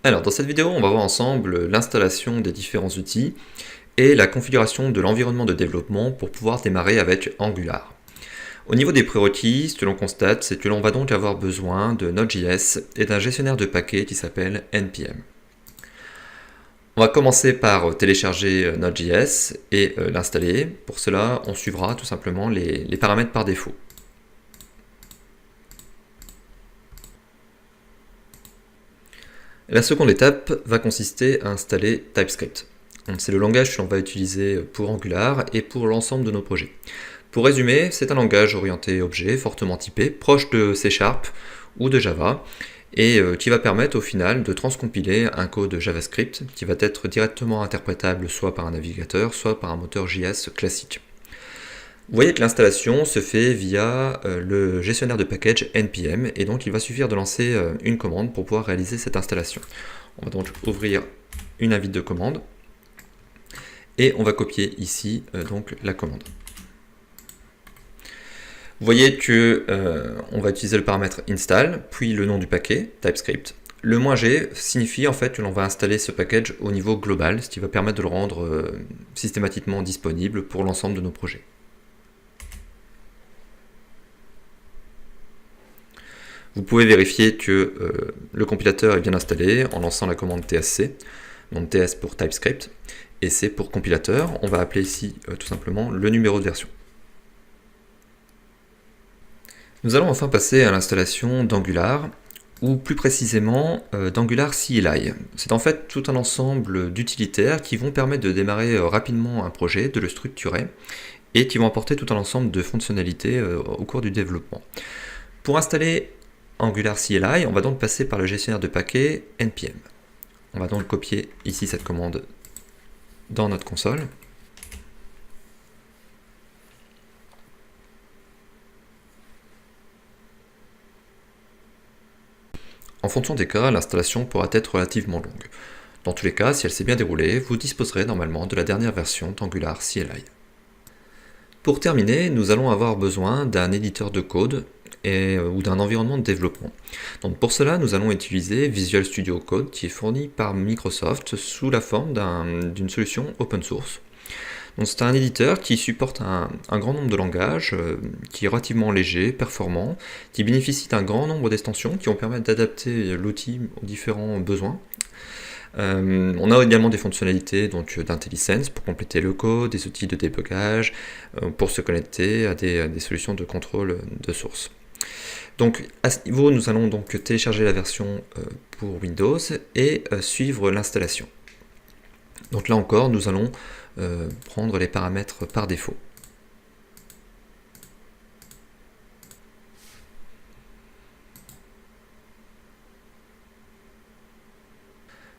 Alors, dans cette vidéo, on va voir ensemble l'installation des différents outils et la configuration de l'environnement de développement pour pouvoir démarrer avec Angular. Au niveau des prérequis, ce que l'on constate, c'est que l'on va donc avoir besoin de Node.js et d'un gestionnaire de paquets qui s'appelle npm. On va commencer par télécharger Node.js et l'installer. Pour cela, on suivra tout simplement les paramètres par défaut. La seconde étape va consister à installer TypeScript. C'est le langage que l'on va utiliser pour Angular et pour l'ensemble de nos projets. Pour résumer, c'est un langage orienté objet, fortement typé, proche de C# ou de Java, et qui va permettre au final de transcompiler un code JavaScript qui va être directement interprétable soit par un navigateur, soit par un moteur JS classique. Vous voyez que l'installation se fait via le gestionnaire de package npm, et donc il va suffire de lancer une commande pour pouvoir réaliser cette installation. On va donc ouvrir une invite de commande, et on va copier ici donc la commande. Vous voyez que on va utiliser le paramètre install, puis le nom du paquet, TypeScript. Le "-g" signifie en fait que l'on va installer ce package au niveau global, ce qui va permettre de le rendre systématiquement disponible pour l'ensemble de nos projets. Vous pouvez vérifier que le compilateur est bien installé en lançant la commande tsc, donc ts pour TypeScript, et c pour compilateur. On va appeler ici tout simplement le numéro de version. Nous allons enfin passer à l'installation d'Angular, ou plus précisément d'Angular CLI. C'est en fait tout un ensemble d'utilitaires qui vont permettre de démarrer rapidement un projet, de le structurer, et qui vont apporter tout un ensemble de fonctionnalités au cours du développement. Pour installer Angular CLI, on va donc passer par le gestionnaire de paquets npm. On va donc copier ici cette commande dans notre console. En fonction des cas, l'installation pourra être relativement longue. Dans tous les cas, si elle s'est bien déroulée, vous disposerez normalement de la dernière version d'Angular CLI. Pour terminer, nous allons avoir besoin d'un éditeur de code ou d'un environnement de développement. Donc pour cela, nous allons utiliser Visual Studio Code qui est fourni par Microsoft sous la forme d'une solution open source. C'est un éditeur qui supporte un grand nombre de langages, qui est relativement léger, performant, qui bénéficie d'un grand nombre d'extensions qui vont permettre d'adapter l'outil aux différents besoins. On a également des fonctionnalités d'IntelliSense pour compléter le code, des outils de débugage, pour se connecter à des solutions de contrôle de source. Donc à ce niveau, nous allons donc télécharger la version pour Windows et suivre l'installation. Donc là encore, nous allons prendre les paramètres par défaut.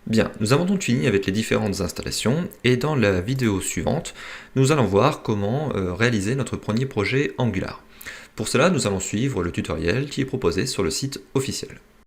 Bien, nous avons donc fini avec les différentes installations, et dans la vidéo suivante, nous allons voir comment réaliser notre premier projet Angular. Pour cela, nous allons suivre le tutoriel qui est proposé sur le site officiel.